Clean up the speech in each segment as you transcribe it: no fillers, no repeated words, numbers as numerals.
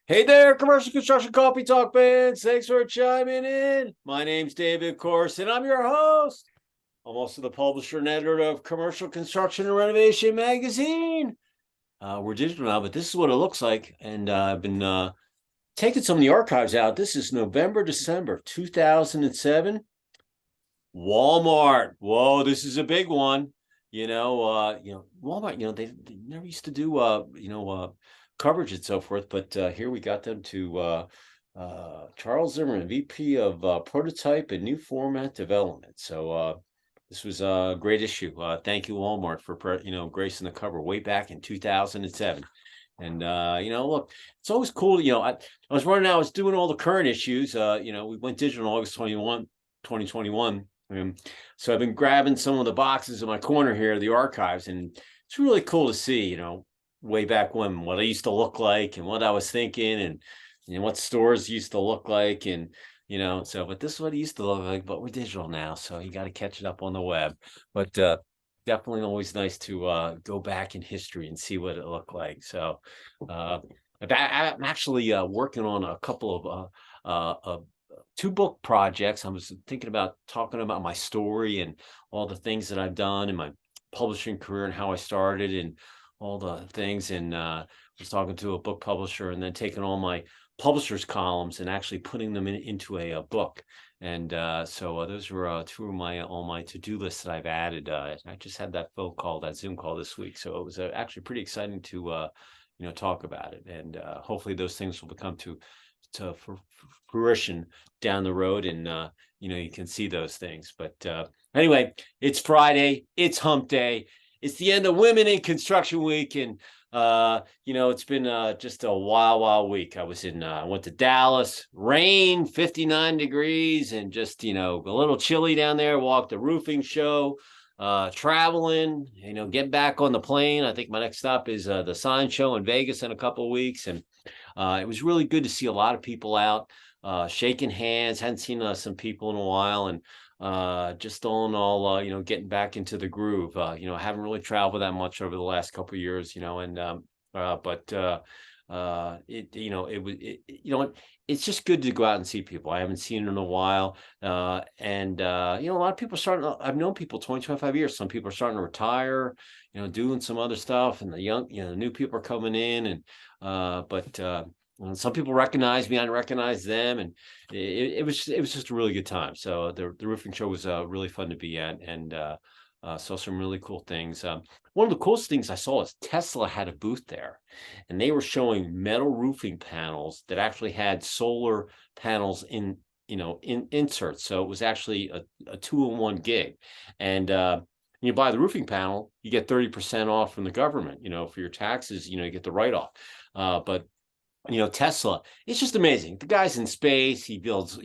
Hey there, commercial construction coffee talk fans. Thanks for chiming in. My name's David, of course, and I'm your host. I'm also the publisher and editor of Commercial Construction and Renovation magazine. We're digital now, but this is what it looks like. And I've been taking some of the archives out. This is November, December 2007. Walmart. Whoa, this is a big one. Walmart. They never used to do coverage and so forth, but here we got them to Charles Zimmerman, VP of Prototype and New Format Development. So this was a great issue. Thank you, Walmart, for gracing the cover way back in 2007. And look, it's always cool. I was doing all the current issues. We went digital August 21, 2021. So I've been grabbing some of the boxes in my corner here, the archives, and it's really cool to see, way back when, what I used to look like and what I was thinking and what stores used to look like. And, but this is what it used to look like, but we're digital now. So you got to catch it up on the web. But definitely always nice to go back in history and see what it looked like. So I'm actually working on a couple of two book projects. I was thinking about talking about my story and all the things that I've done in my publishing career and how I started and all the things. And was talking to a book publisher and then taking all my publisher's columns and actually putting them into a book. And so those were two of all my to-do lists that I've added. I just had that that Zoom call this week. So it was actually pretty exciting to, talk about it. And hopefully those things will become to fruition down the road, and you can see those things. But anyway, it's Friday, it's hump day, it's the end of Women in Construction Week, and it's been just a wild week. I went to Dallas, rain, 59 degrees, and just a little chilly down there. Walked the roofing show, traveling, get back on the plane. I think my next stop is the sign show in Vegas in a couple of weeks. And it was really good to see a lot of people out, shaking hands. Hadn't seen some people in a while, and just all in all, getting back into the groove. I haven't really traveled that much over the last couple of years, it's just good to go out and see people I haven't seen in a while. And a lot of people I've known people 25 years. Some people are starting to retire, doing some other stuff, and the young, new people are coming in, and some people recognize me, I recognize them, and it was just a really good time. So the roofing show was really fun to be at, and saw some really cool things. One of the coolest things I saw is Tesla had a booth there, and they were showing metal roofing panels that actually had solar panels in inserts. So it was actually a 2-in-1 gig. And you buy the roofing panel, you get 30% off from the government, for your taxes, you get the write-off. But Tesla, it's just amazing. The guy's in space. He builds,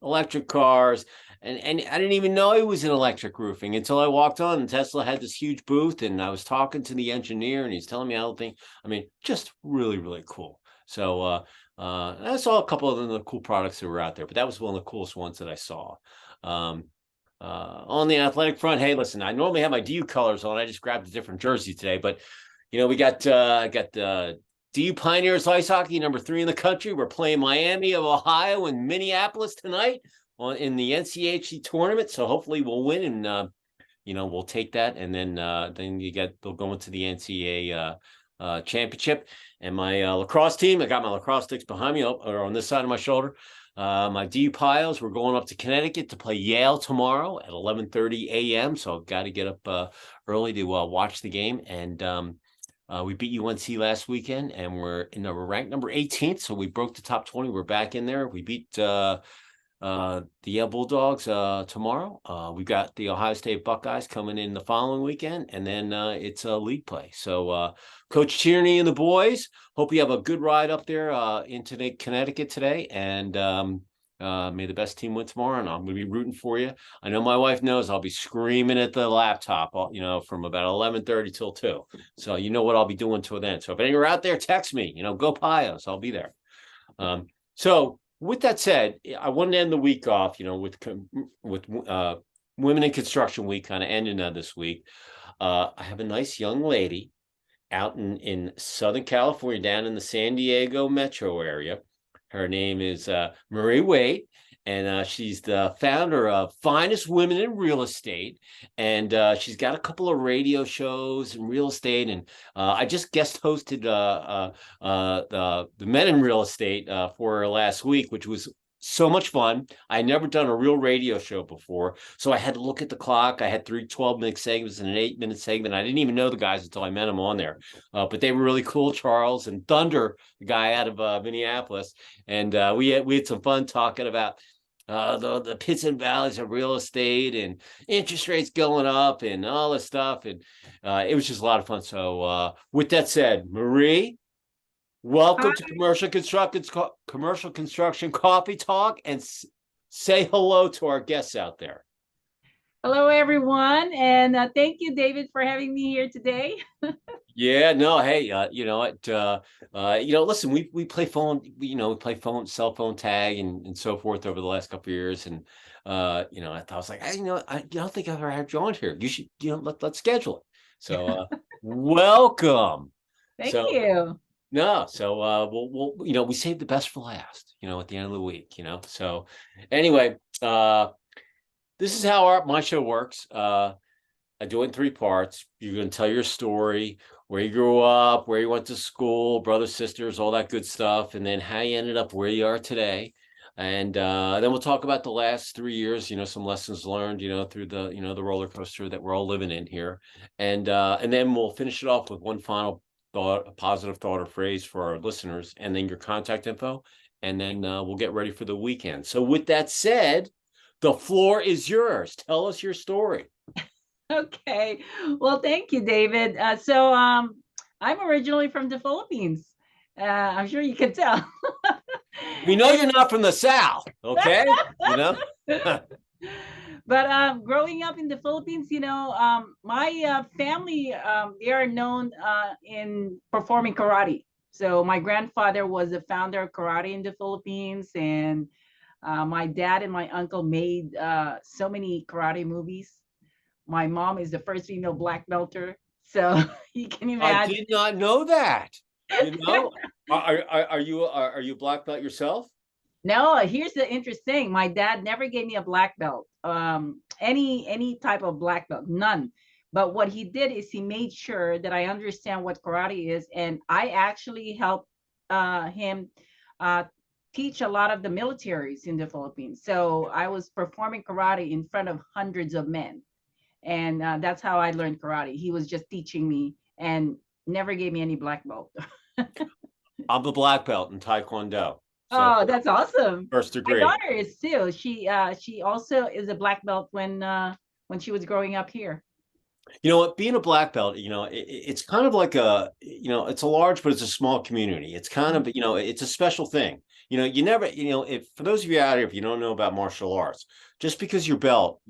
electric cars. And I didn't even know it was in electric roofing until I walked on, and Tesla had this huge booth, and I was talking to the engineer, and he's telling me how the thing, just really, really cool. So I saw a couple of the cool products that were out there, but that was one of the coolest ones that I saw. On the athletic front, hey, listen, I normally have my DU colors on. I just grabbed a different jersey today, but we got the DU Pioneers ice hockey, number 3 in the country. We're playing Miami of Ohio and Minneapolis tonight in the NCHC tournament. So hopefully we'll win, and we'll take that, and then they'll go into the NCAA championship. And my lacrosse team, I got my lacrosse sticks behind me, or on this side of my shoulder. My DU Piles, we're going up to Connecticut to play Yale tomorrow at 11:30 a.m. So I've got to get up early to watch the game. And we beat UNC last weekend, and we're ranked number 18th. So we broke the top 20. We're back in there. We beat the Yale Bulldogs tomorrow. We've got the Ohio State Buckeyes coming in the following weekend, and then it's a league play. So Coach Tierney and the boys, hope you have a good ride up there into Connecticut today, and may the best team win tomorrow, and I'm going to be rooting for you. I know my wife knows I'll be screaming at the laptop, from about 11:30 till 2. So you know what I'll be doing till then. So if you're out there, text me, go Pios. I'll be there. So with that said, I wanted to end the week off, with Women in Construction Week kind of ending this week. I have a nice young lady out in Southern California, down in the San Diego metro area. Her name is Marie Waite, and she's the founder of Finest Women in Real Estate. And she's got a couple of radio shows in real estate. And I just guest hosted the Men in Real Estate for her last week, which was so much fun. I had never done a real radio show before, so I had to look at the clock. I had 3 12-minute segments and an 8-minute segment. I didn't even know the guys until I met them on there, but they were really cool. Charles and Thunder, the guy out of Minneapolis, and we had some fun talking about the pits and valleys of real estate and interest rates going up and all this stuff, and it was just a lot of fun. So with that said, Marie, welcome to Commercial Construction Coffee Talk, and say hello to our guests out there. Hello, everyone, and thank you, David, for having me here today. Yeah, no, hey, you know what, listen, we play phone, we cell phone tag and so forth over the last couple of years, and I was like, I don't think I've ever had you on here. You should, let's schedule it. So, welcome. Thank you. No, so we'll we save the best for last, at the end of the week, So anyway, this is how my show works. I do it in 3 parts. You're going to tell your story, where you grew up, where you went to school, brothers, sisters, all that good stuff, and then how you ended up where you are today. And then we'll talk about the last 3 years, some lessons learned, through the, the roller coaster that we're all living in here. And then we'll finish it off with one final thought, a positive thought or phrase for our listeners, and then your contact info, and then we'll get ready for the weekend. So with that said, the floor is yours. Tell us your story. Okay. Well, thank you, David. So I'm originally from the Philippines. I'm sure you can tell. We know you're not from the South, okay? But growing up in the Philippines, my family, they are known in performing karate. So my grandfather was the founder of karate in the Philippines, and my dad and my uncle made so many karate movies. My mom is the first female black belter, so you can imagine. I did not know that. Are you black belt yourself? No, here's the interesting thing. My dad never gave me a black belt, any type of black belt, none. But what he did is he made sure that I understand what karate is, and I actually helped him teach a lot of the militaries in the Philippines. So I was performing karate in front of hundreds of men, and that's how I learned karate. He was just teaching me and never gave me any black belt. I'm a black belt in Taekwondo. So, oh, that's awesome. First degree. My daughter is too. She also is a black belt when she was growing up here. You know what? Being a black belt, it's kind of like it's a large, but it's a small community. It's kind of, it's a special thing. You never, if for those of you out here, if you don't know about martial arts, just because you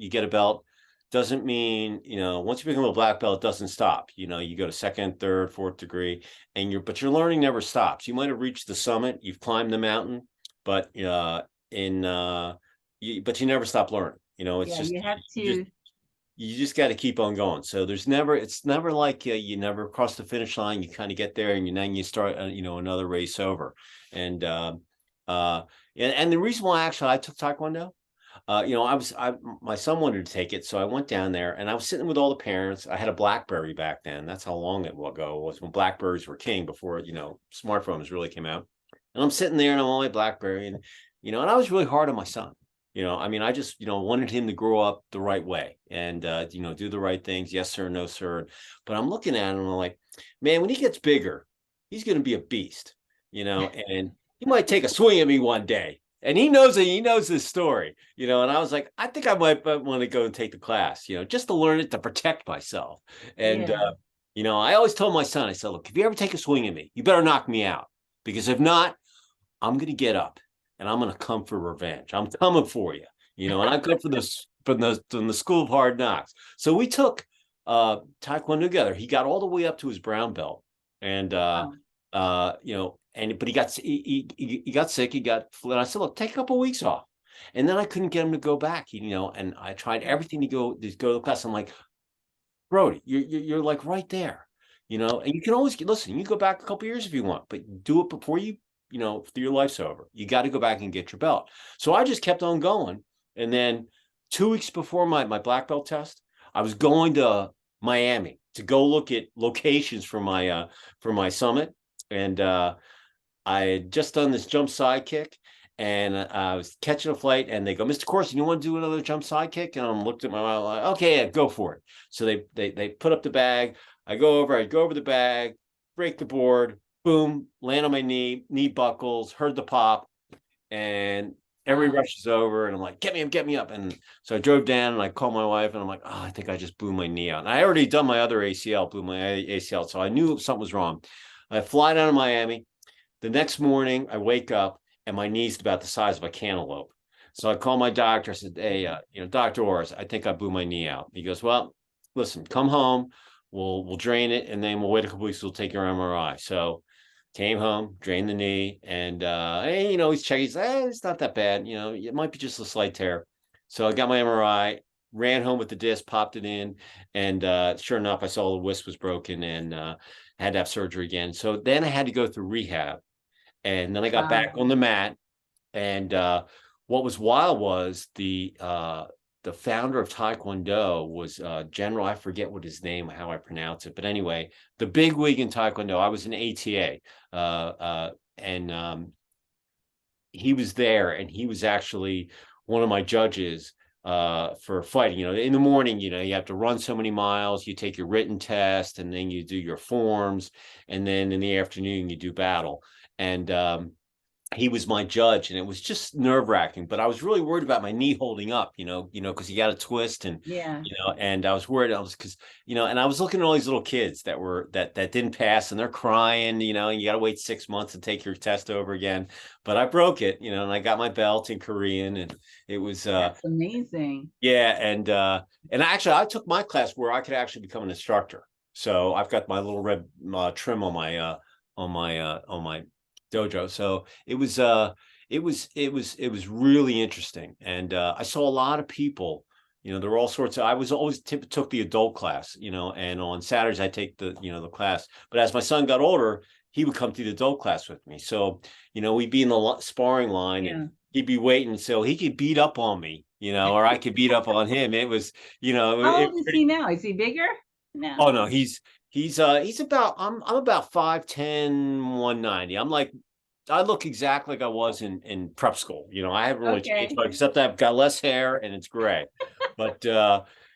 get a belt, doesn't mean, once you become a black belt, it doesn't stop. You go to 2nd, 3rd, 4th degree, but your learning never stops. You might have reached the summit, you've climbed the mountain, but but you never stop learning. You have to. You just got to keep on going. So it's never like you never cross the finish line. You kind of get there, and then you start, another race over. And the reason why actually I took Taekwondo. My son wanted to take it, so I went down there, and I was sitting with all the parents. I had a BlackBerry back then. That's how long ago it was, when BlackBerries were king, before smartphones really came out. And I'm sitting there, and I'm on my BlackBerry, and and I was really hard on my son. I just wanted him to grow up the right way and do the right things. Yes sir, no sir. But I'm looking at him, and I'm like, man, when he gets bigger, he's going to be a beast. And he might take a swing at me one day. And he knows this story, and I was like, I think I might want to go and take the class, just to learn it, to protect myself. And, I always told my son, I said, look, if you ever take a swing at me, you better knock me out, because if not, I'm going to get up and I'm going to come for revenge. I'm coming for you, and I come from the school of hard knocks. So we took Taekwondo together. He got all the way up to his brown belt, and, but he got sick. And I said, look, take a couple of weeks off. And then I couldn't get him to go back, and I tried everything to go to the class. I'm like, Brody, you're like right there. and you can always listen, you go back a couple years if you want, but do it before your life's over. You got to go back and get your belt. So I just kept on going. And then 2 weeks before my black belt test, I was going to Miami to go look at locations for my summit. And I had just done this jump sidekick, and I was catching a flight, and they go, Mr. Corson, you want to do another jump sidekick? And I looked at my mom like, okay, yeah, go for it. So they put up the bag. I go over the bag, break the board, boom, land on my knee buckles, heard the pop, and everybody rushes over, and I'm like, get me up. And so I drove down, and I called my wife, and I'm like, oh, I think I just blew my knee out. And I already done my other ACL, blew my ACL, so I knew something was wrong. I fly down to Miami. The next morning, I wake up, and my knee's about the size of a cantaloupe. So I called my doctor. I said, hey, Dr. Orris, I think I blew my knee out. He goes, well, listen, come home. We'll drain it, and then we'll wait a couple weeks. We'll take your MRI. So came home, drained the knee, and he's checking. He's it's not that bad. It might be just a slight tear. So I got my MRI, ran home with the disc, popped it in, and sure enough, I saw the wrist was broken, and had to have surgery again. So then I had to go through rehab, and then I got back on the mat. And what was wild was the founder of Taekwondo was General, I forget what his name, how I pronounce it, but anyway, the big wig in Taekwondo. I was an ATA, and he was there, and he was actually one of my judges for fighting. In the morning, you have to run so many miles, you take your written test, and then you do your forms, and then in the afternoon you do battle. And he was my judge, and it was just nerve-wracking, but I was really worried about my knee holding up, because you got a twist, and and I was worried. And I was looking at all these little kids that didn't pass, and they're crying, and you got to wait 6 months to take your test over again. But I broke it, and I got my belt in Korean, and it was that's amazing. Yeah, and actually I took my class where I could actually become an instructor. So I've got my little red trim on my dojo. So it was really interesting. And I saw a lot of people, there were all sorts of, I was always took the adult class, and on Saturdays I take the class. But as my son got older, he would come to the adult class with me. So, we'd be in the sparring line, and he'd be waiting so he could beat up on me, or I could beat up on him. It was, How old is he now? Is he bigger now? Oh no, he's about, I'm about 5'10", 190. I look exactly like I was in prep school. I haven't really changed much, except I've got less hair and it's gray. But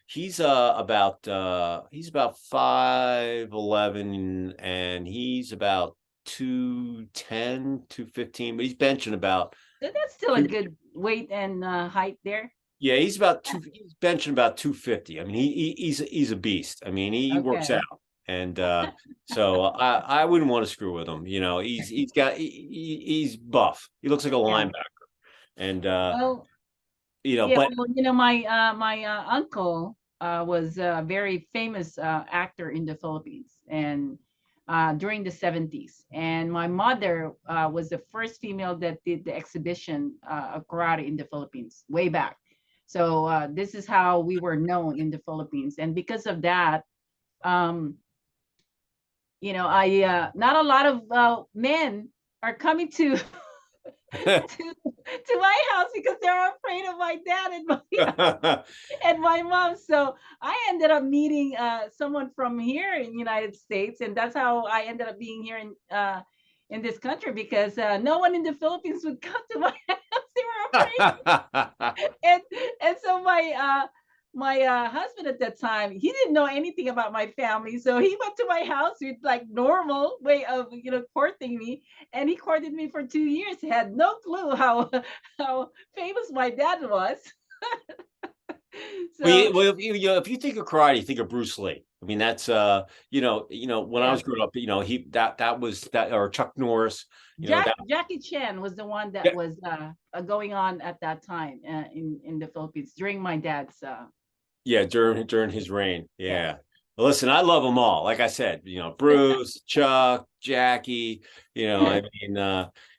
he's about 5'11", and he's about 210, 215, but he's benching about. That's still a good weight and height there. Yeah, he's benching about 250. I mean, he's a beast. I mean, he works out. And so I wouldn't want to screw with him. He's buff. He looks like a linebacker. And my uncle was a very famous actor in the Philippines, and during the 70s. And my mother was the first female that did the exhibition of karate in the Philippines way back. So this is how we were known in the Philippines. And because of that, not a lot of men are coming to to my house because they're afraid of my dad and my mom. So I ended up meeting someone from here in the United States, and that's how I ended up being here in this country, because no one in the Philippines would come to my house. They were afraid. and so my husband at that time, he didn't know anything about my family, so he went to my house with like normal way of courting me, and he courted me for 2 years. He had no clue how famous my dad was. So, if you think of karate, you think of Bruce Lee. I mean, that's when I was growing up, that was that, or Chuck Norris. Jackie Chan was the one that was going on at that time in the Philippines during my dad's. During his reign. Yeah. Well, listen, I love them all. Like I said, Bruce, Chuck, Jackie. I mean,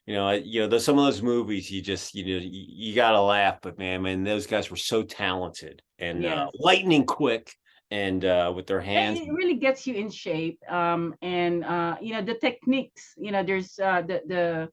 there's some of those movies you just you gotta laugh, but man, those guys were so talented and lightning quick, and with their Yeah, hands. it really gets you in shape. And the techniques, there's the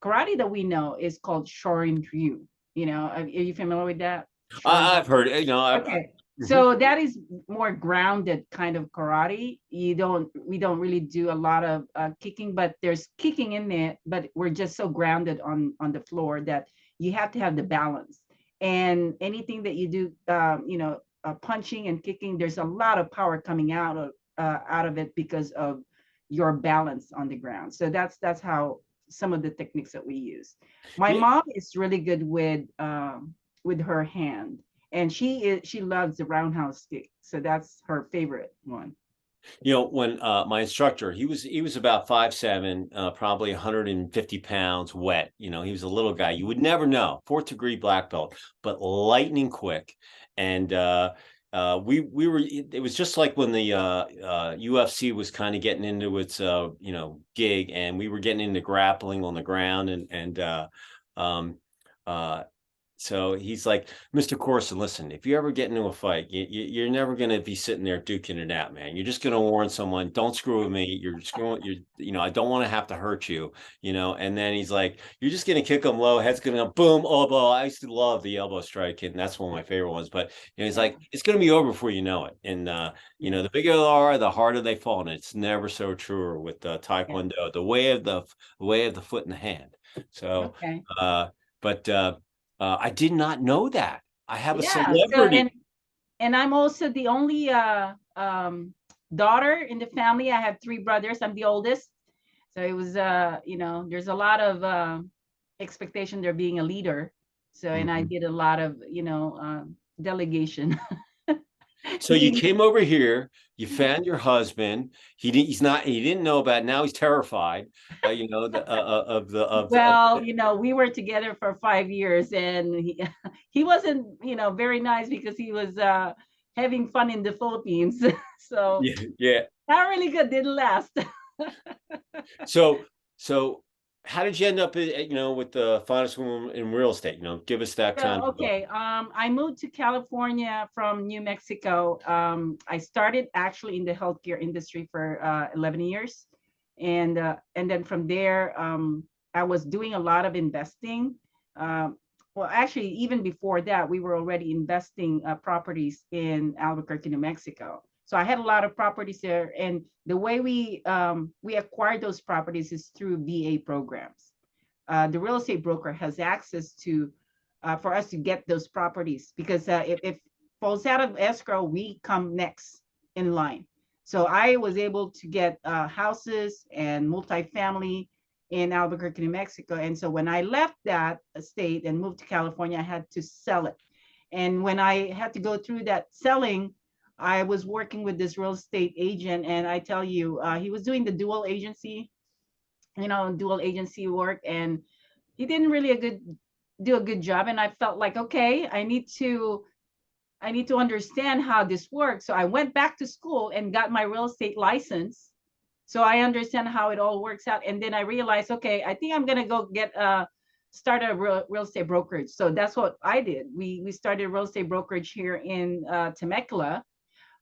karate that we know is called Shorin Ryu. Are you familiar with that? Shorin. I've heard it, Okay. mhm. So that is more grounded kind of karate. We don't really do a lot of kicking, but there's kicking in there, but we're just so grounded on the floor that you have to have the balance. And anything that you do, punching and kicking, there's a lot of power coming out of it because of your balance on the ground. So that's how some of the techniques that we use. My Yeah, mom is really good with her hand, and she loves the roundhouse kick, so that's her favorite one. when my instructor, he was about 5'7", probably 150 pounds, wet. He was a little guy. You would never know. Fourth degree black belt, but lightning quick. And we were. It was just like when the UFC was kind of getting into its gig, and we were getting into grappling on the ground, and um, uh, so he's like, Mr. Corson, listen, if you ever get into a fight, you're never going to be sitting there duking it out, man. You're just going to warn someone, don't screw with me. I don't want to have to hurt you. And then he's like, you're just going to kick them low. Head's going to go boom, elbow. I used to love the elbow strike, and that's one of my favorite ones. But he's Yeah, like, it's going to be over before you know it. And, yeah, the bigger they are, the harder they fall. And it's never so truer with yeah. Taekwondo, the way of the foot and the hand. So, Okay. but, I did not know that. I have a Yeah. So celebrity. and I'm also the only daughter in the family. I have three brothers. I'm the oldest. So it was there's a lot of expectation there being a leader. So and I Mhm. did a lot of delegation. So you Leading. came over here, you found your husband. He didn't know about it. Now he's terrified, of Well, we were together for 5 years, and he wasn't, very nice because he was having fun in the Philippines. So yeah, yeah. not really good, didn't last. So how did you end up, with the finest woman in real estate? Give us that kind So, of, okay, I moved to California from New Mexico. I started actually in the healthcare industry for 11 years, and then from there, I was doing a lot of investing. Well, actually, even before that, we were already investing properties in Albuquerque, New Mexico. So I had a lot of properties there, and the way we acquired those properties is through VA programs. The real estate broker has access to for us to get those properties because if falls out of escrow, we come next in line. So I was able to get houses and multifamily in Albuquerque, New Mexico. And so when I left that state and moved to California, I had to sell it. And when I had to go through that selling, I was working with this real estate agent, and I tell you, he was doing the dual agency work, and he didn't really do a good job. And I felt like, okay, I need to understand how this works. So I went back to school and got my real estate license, so I understand how it all works out. And then I realized, okay, I think I'm gonna go start a real estate brokerage. So that's what I did. We started a real estate brokerage here in Temecula,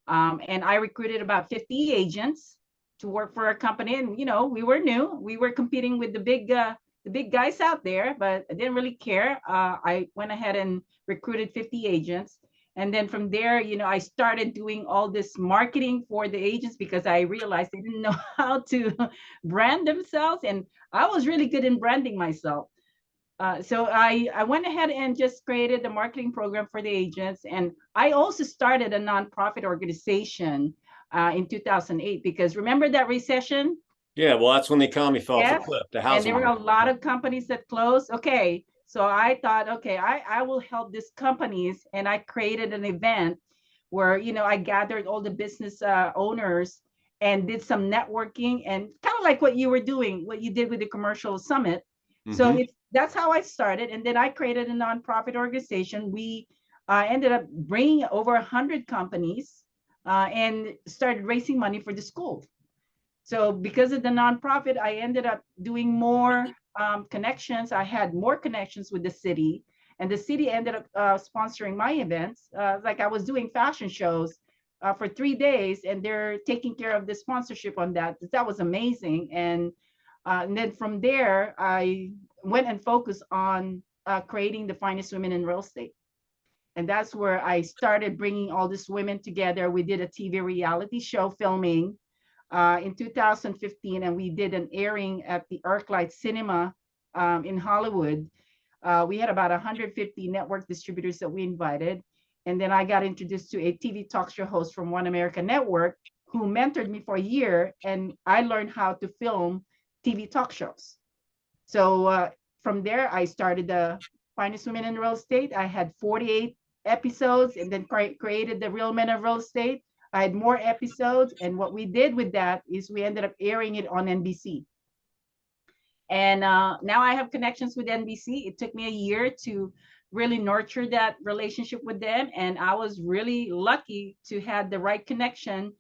and I recruited about 50 agents to work for our company. And we were new. We were competing with the big guys out there, but I didn't really care. I went ahead and recruited 50 agents. And then from there, I started doing all this marketing for the agents because I realized they didn't know how to brand themselves. And I was really good in branding myself. So I went ahead and just created the marketing program for the agents. And I also started a nonprofit organization in 2008 because remember that recession? yeah. Well, that's when the economy fell off a Yes. cliff, the And housing there were a market. lot of companies that closed. Okay. So I thought, okay, I will help these companies. And I created an event where, I gathered all the business owners and did some networking and kind of like what you were doing, what you did with the commercial summit. So Hmm. that's how I started. And then I created a nonprofit organization. We ended up bringing over 100 companies and started raising money for the school. So because of the nonprofit, I ended up doing more connections. I had more connections with the city, and the city ended up sponsoring my events. Like I was doing fashion shows for 3 days, and they're taking care of the sponsorship on that. That was amazing. And then from there, I went and focused on creating the finest women in real estate. And that's where I started bringing all these women together. We did a TV reality show filming in 2015, and we did an airing at the ArcLight Cinema in Hollywood. We had about 150 network distributors that we invited. And then I got introduced to a TV talk show host from One America Network who mentored me for a year, and I learned how to film TV talk shows. So from there, I started the Finest Women in Real Estate. I had 48 episodes, and then created the Real Men of Real Estate. I had more episodes, and what we did with that is we ended up airing it on NBC. And now I have connections with NBC. It took me a year to really nurture that relationship with them, and I was really lucky to have the right connection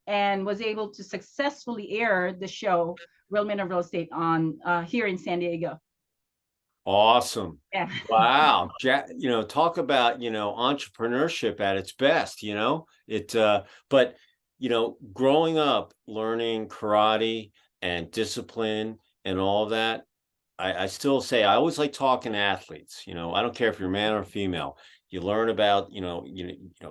and was able to successfully air the show Real Men of Real Estate on here in San Diego. Awesome. Yeah. Wow. Talk about, entrepreneurship at its best, but, growing up, learning karate and discipline and all that, I still say, I always like talking to athletes, I don't care if you're man or female, you learn about,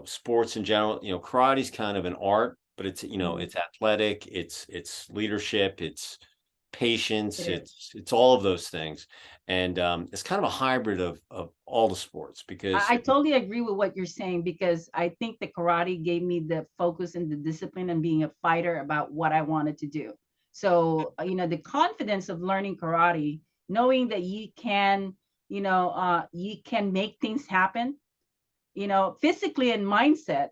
sports in general, karate's kind of an art, but it's, it's athletic, it's leadership, it's patience, it's all of those things. And it's kind of a hybrid of all the sports, because I totally agree with what you're saying, because I think the karate gave me the focus and the discipline and being a fighter about what I wanted to do. So, the confidence of learning karate, knowing that you can, you can make things happen, physically and mindset,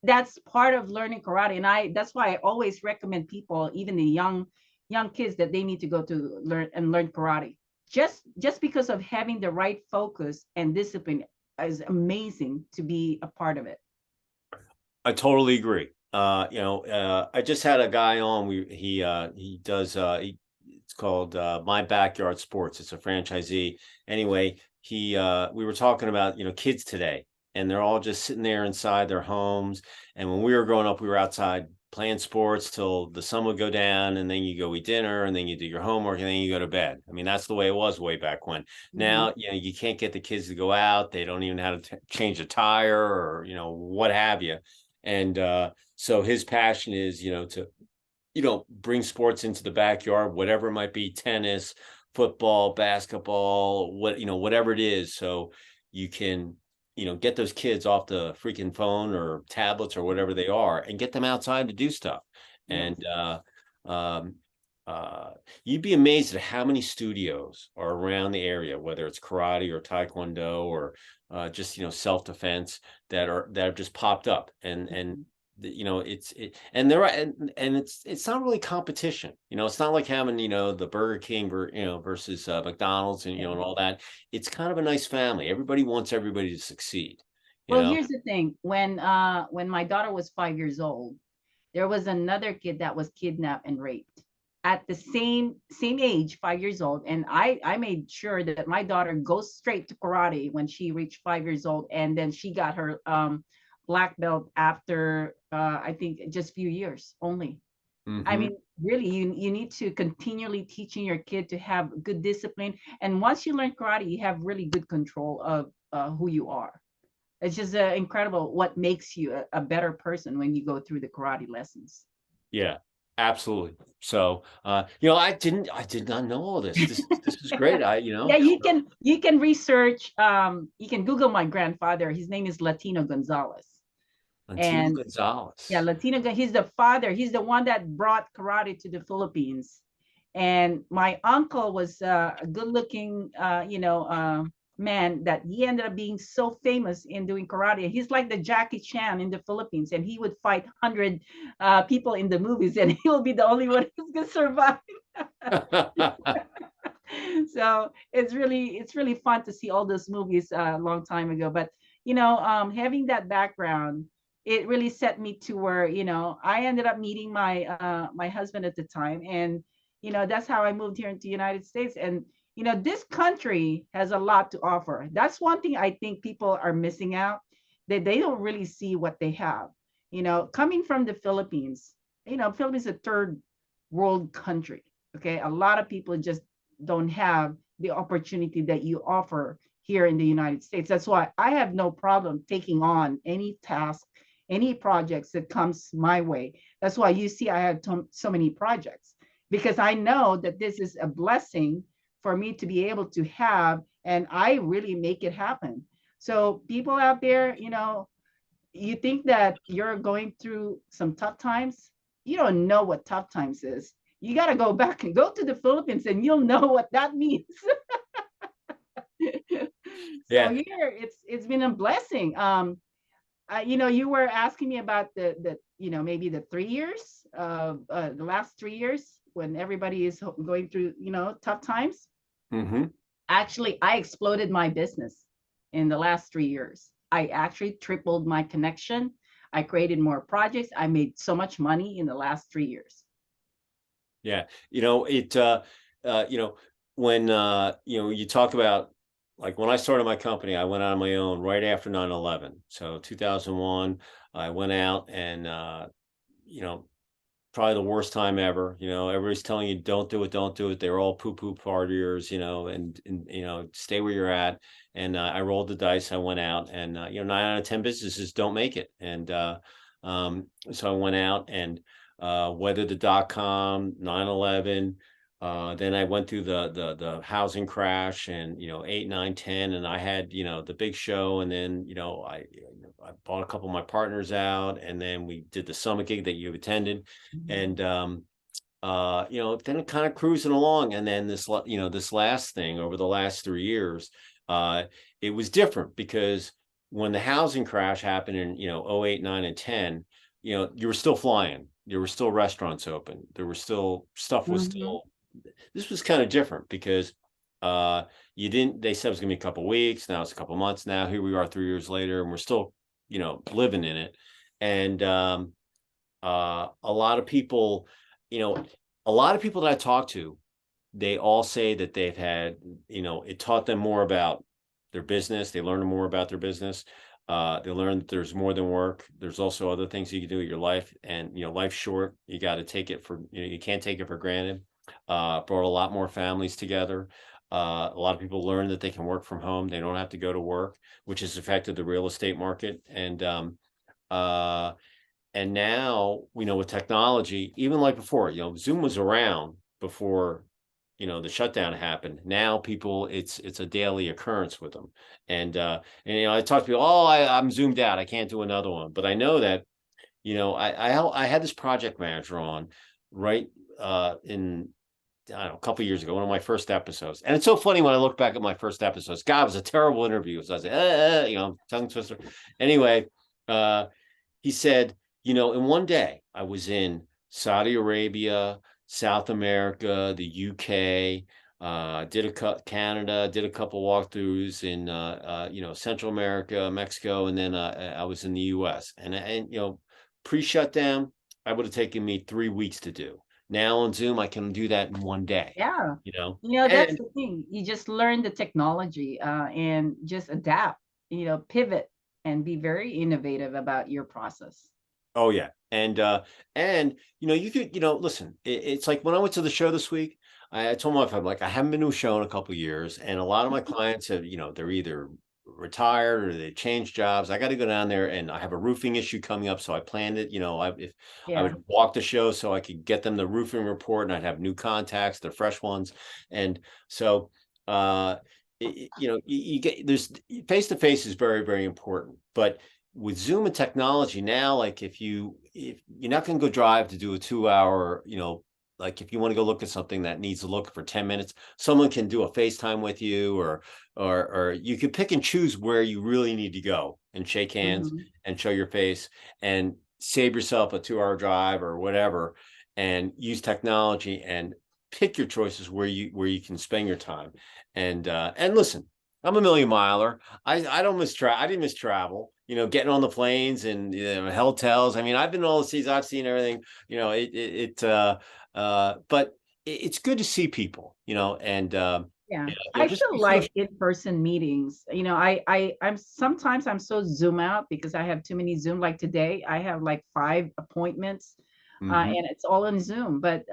that's part of learning karate. And that's why I always recommend people, even the young kids, that they need to go to learn karate. Just because of having the right focus and discipline is amazing to be a part of it. I totally agree. I just had a guy on. He does. It's called My Backyard Sports. It's a franchisee. Anyway, we were talking about kids today, and they're all just sitting there inside their homes. And when we were growing up, we were outside playing sports till the sun would go down, and then you go eat dinner, and then you do your homework, and then you go to bed. I mean, that's the way it was way back when. Now, you can't get the kids to go out. They don't even know how to change a tire, or, what have you. And so his passion is, to, bring sports into the backyard, whatever it might be, tennis, football, basketball, whatever it is. So you can, get those kids off the freaking phone or tablets or whatever they are, and get them outside to do stuff. Yes. And you'd be amazed at how many studios are around the area, whether it's karate or taekwondo or just self-defense, that have just popped up. And it's not really competition. It's not like having the Burger King versus McDonald's and and all that. It's kind of a nice family. Everybody wants everybody to succeed. Well, here's the thing. When my daughter was 5 years old, there was another kid that was kidnapped and raped at the same age, 5 years old. And I made sure that my daughter goes straight to karate when she reached 5 years old, and then she got her black belt after I think just a few years only. I mean, really, you need to continually teaching your kid to have good discipline. And once you learn karate, you have really good control of who you are. It's just incredible what makes you a better person when you go through the karate lessons. Yeah, absolutely. So, I did not know all this. This is great. Yeah, you can research. You can Google my grandfather. His name is Latino Gonzalez. Gonzalez. Yeah, he's the father. He's the one that brought karate to the Philippines. And my uncle was a good-looking, man that he ended up being so famous in doing karate. He's like the Jackie Chan in the Philippines, and he would fight 100 people in the movies, and he will be the only one who's gonna survive. So it's really fun to see all those movies a long time ago. But having that background, it really set me to where I ended up meeting my my husband at the time, and that's how I moved here into the United States. And this country has a lot to offer. That's one thing I think people are missing out, that they don't really see what they have. coming from the Philippines, Philippines is a third world country. Okay. A lot of people just don't have the opportunity that you offer here in the United States. That's why I have no problem taking on any task, any projects that comes my way. That's why you see I have so many projects, because I know that this is a blessing for me to be able to have, and I really make it happen. So people out there, you think that you're going through some tough times, you don't know what tough times is. You got to go back and go to the Philippines and you'll know what that means. So Yeah. here it's been a blessing. You were asking me about the maybe the 3 years, the last 3 years when everybody is going through tough times. Mm-hmm. Actually, I exploded my business in the last 3 years. I actually tripled my connection. I created more projects. I made so much money in the last 3 years. Yeah. When, you talk about, like, when I started my company, I went out on my own right after 9/11. So 2001, I went out and, probably the worst time ever. Everybody's telling you, don't do it, don't do it. They're all poo-poo partiers, and stay where you're at. And I rolled the dice. I went out, and 9 out of 10 businesses don't make it. And so I went out and weathered the .com, 9/11. Then I went through the housing crash, and 8, 9, 10, and I had the big show, and then I bought a couple of my partners out, and then we did the summit gig that you attended, and then kind of cruising along, and then this last thing over the last 3 years, it was different because when the housing crash happened in 08, 9, and 10, you were still flying, there were still restaurants open, there were still stuff was Mm-hmm. still. This was kind of different because you didn't they said it was gonna be a couple weeks, now it's a couple months. Now here we are 3 years later, and we're still living in it. And a lot of people, you know a lot of people that I talk to, they all say that they've had, it taught them more about their business. They learned more about their business. They learned that there's more than work. There's also other things you can do with your life, and life's short. You got to take it for, you can't take it for granted. Brought a lot more families together. A lot of people learn that they can work from home. They don't have to go to work, which has affected the real estate market. Uh, and now, with technology, even like before, Zoom was around before, the shutdown happened. Now people, it's a daily occurrence with them. And I talk to people, oh, I'm zoomed out, I can't do another one. But I know that, I had this project manager on right in, I don't know, a couple of years ago, one of my first episodes. And it's so funny when I look back at my first episodes. God, it was a terrible interview. So I said, tongue twister. Anyway, he said, in one day, I was in Saudi Arabia, South America, the UK, Canada, did a couple walkthroughs in, Central America, Mexico, and then I was in the US. And pre-shutdown, I would have taken me 3 weeks to do. Now on Zoom, I can do that in one day. Yeah. That's And the thing. You just learn the technology, and just adapt, pivot and be very innovative about your process. oh yeah, and you could, listen. It's like when I went to the show this week, I told my wife, I'm like, I haven't been to a show in a couple of years, and a lot of my clients have, they're either retired or they changed jobs. I got to go down there, and I have a roofing issue coming up, so I planned it. If I Yeah. would walk the show so I could get them the roofing report, and I'd have new contacts, the fresh ones, and so you get, there's face to face is very, very important, but with Zoom and technology now, like if you're not going to go drive to do a 2 hour, like if you want to go look at something that needs to look for 10 minutes, someone can do a FaceTime with you, or you can pick and choose where you really need to go and shake hands Hmm. and show your face and save yourself a 2 hour drive or whatever, and use technology and pick your choices where you can spend your time. And listen, I'm a million miler. I don't I didn't miss travel. Getting on the planes and hotels. I mean, I've been to all the seas. I've seen everything. But it's good to see people. And Yeah, Yeah, I just still be like social. in-person meetings. I'm sometimes I'm so Zoom out because I have too many Zoom. Like today, I have like 5 appointments, Hmm. and it's all on Zoom. But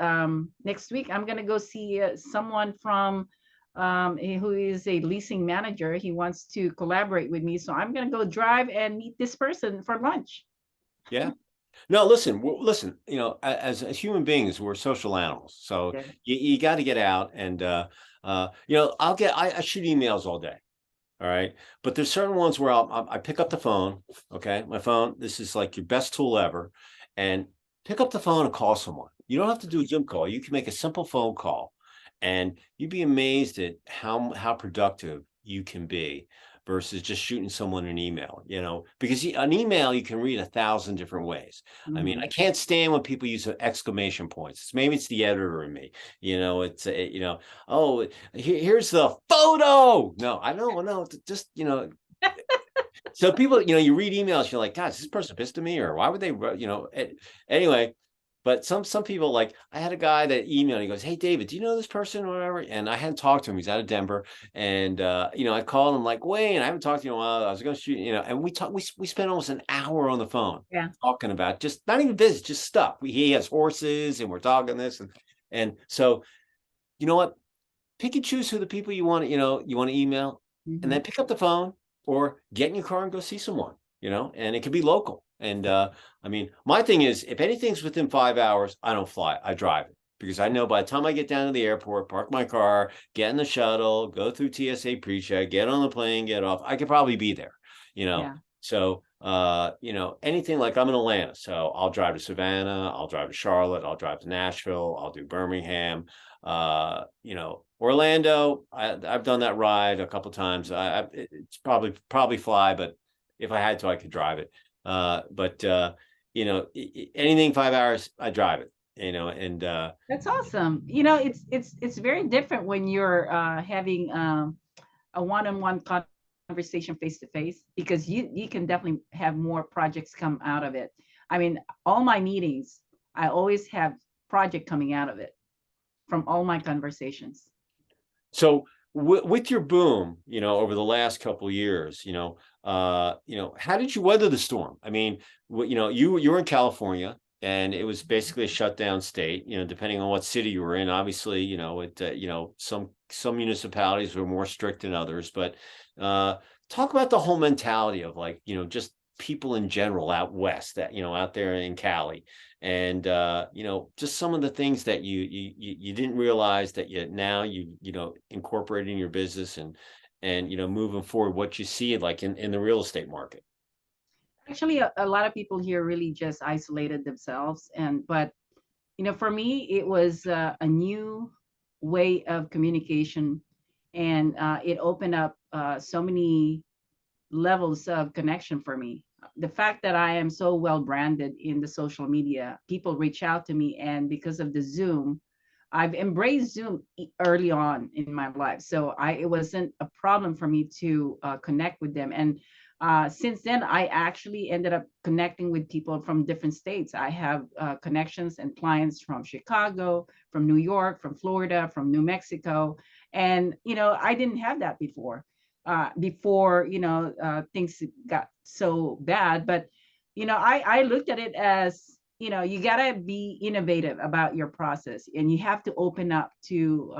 next week, I'm gonna go see someone from who is a leasing manager. He wants to collaborate with me, so I'm gonna go drive and meet this person for lunch. Yeah. No, listen, listen, as human beings, we're social animals. So Yeah. you got to get out and, I shoot emails all day. All right. But there's certain ones where I pick up the phone. Okay. My phone, this is like your best tool ever. And pick up the phone and call someone. You don't have to do a Zoom call. You can make a simple phone call and you'd be amazed at how productive you can be versus just shooting someone an email, because an email you can read 1,000 different ways. I mean, I Mhm. can't stand when people use exclamation points. Maybe it's the editor in me, oh, here's the photo. No, I don't know. Just, so people, you read emails, you're like, God, is this person pissed at me? Or why would they, anyway. But some people, like, I had a guy that emailed, he goes, "Hey, David, do you know this person or whatever?" And I hadn't talked to him. He's out of Denver. And, I called him like, Wayne, I haven't talked to you in a while. I was going to shoot, and we spent almost an hour on the phone Yeah. talking about just not even business, just stuff. He has horses and we're talking this. And so, you know what? Pick and choose who the people you want to email, and then Mhm. pick up the phone or get in your car and go see someone, and it could be local. And I mean, my thing is, if anything's within 5 hours, I don't fly, I drive it, because I know by the time I get down to the airport, park my car, get in the shuttle, go through TSA pre-check, get on the plane, get off, I could probably be there, you know. Yeah. So anything, like, I'm in Atlanta, so I'll drive to Savannah, I'll drive to Charlotte, I'll drive to Nashville, I'll do Birmingham, Orlando. I've done that ride a couple times. It's probably fly, but if I had to, I could drive it. But anything 5 hours, I drive it. And That's awesome. It's very different when you're having a one-on-one conversation face to face, because you can definitely have more projects come out of it. I mean, all my meetings, I always have project coming out of it from all my conversations. so with your boom, over the last couple of years, how did you weather the storm? I mean, you were in California, and it was basically a shutdown state. Depending on what city you were in, obviously, some municipalities were more strict than others. But talk about the whole mentality of, like, just people in general out west, that out there in Cali, and just some of the things that you didn't realize that now incorporate in your business, and moving forward, what you see, like, in the real estate market. Actually, a lot of people here really just isolated themselves, but for me, it was a new way of communication, and it opened up so many levels of connection for me. The fact that I am so well branded in the social media, people reach out to me, and because of the Zoom, I've embraced Zoom early on in my life, so it wasn't a problem for me to connect with them. And since then, I actually ended up connecting with people from different states. I have connections and clients from Chicago, from New York, from Florida, from New Mexico, and I didn't have that before things got so bad. But I looked at it as, you got to be innovative about your process, and you have to open up to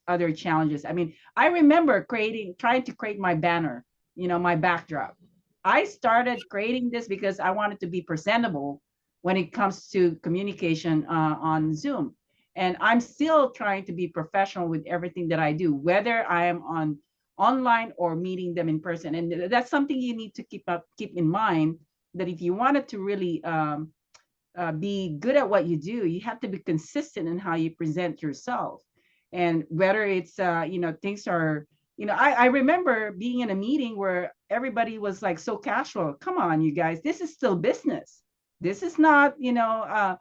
other challenges. I mean, I remember trying to create my banner, my backdrop. I started creating this because I wanted to be presentable when it comes to communication on Zoom. And I'm still trying to be professional with everything that I do, whether I am on online or meeting them in person. And that's something you need to keep in mind, that if you wanted to really be good at what you do, you have to be consistent in how you present yourself. And whether it's things are, I remember being in a meeting where everybody was like so casual. Come on, you guys, this is still business. This is not a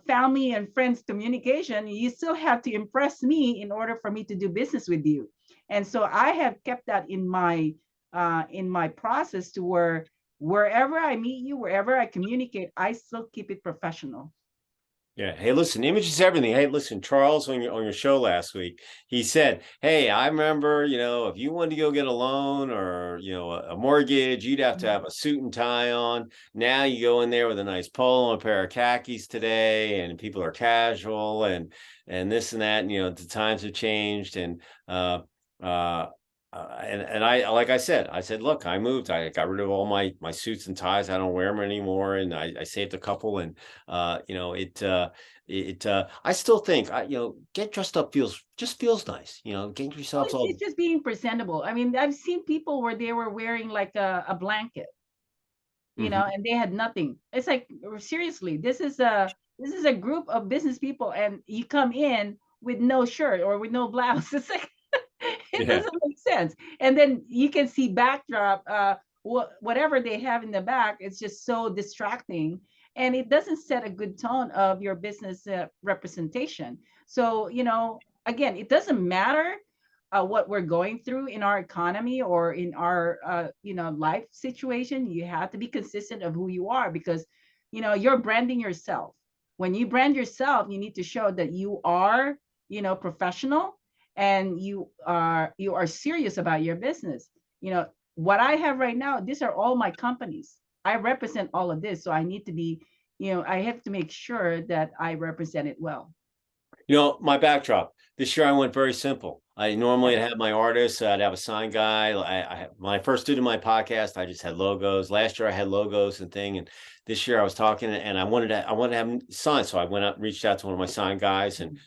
family and friends communication. You still have to impress me in order for me to do business with you. And so I have kept that in my process, to where wherever I meet you, wherever I communicate, I still keep it professional. Yeah. Hey, listen, image is everything. Hey, listen, Charles on your show last week, he said, "Hey, I remember, if you wanted to go get a loan or a mortgage, you'd have to have a suit and tie on. Now you go in there with a nice polo and a pair of khakis today, and people are casual and this and that. And, the times have changed uh, uh, and I, like I said, look, I moved. I got rid of all my suits and ties. I don't wear them anymore, and I saved a couple. And I still think get dressed up feels nice. Get Well, yourselves it's, all. it's just being presentable. I mean, I've seen people where they were wearing like a blanket, Mhm. and they had nothing. It's like, seriously, this is a group of business people, and you come in with no shirt or with no blouse. It's like it Yeah. doesn't make sense. And then you can see backdrop, whatever they have in the back. It's just so distracting, and it doesn't set a good tone of your business representation. So again, it doesn't matter what we're going through in our economy or in our life situation. You have to be consistent of who you are, because you're branding yourself. When you brand yourself, you need to show that you are professional, and you are serious about your business. What I have right now, these are all my companies. I represent all of this, so I need to be, I have to make sure that I represent it well. My backdrop this year, I went very simple. I normally Yeah. have my artists. I'd have a sign guy. When I first did my podcast, I just had logos. Last year, I had logos and thing, and this year I was talking, and I wanted to have signs. So I went out and reached out to one of my sign guys, and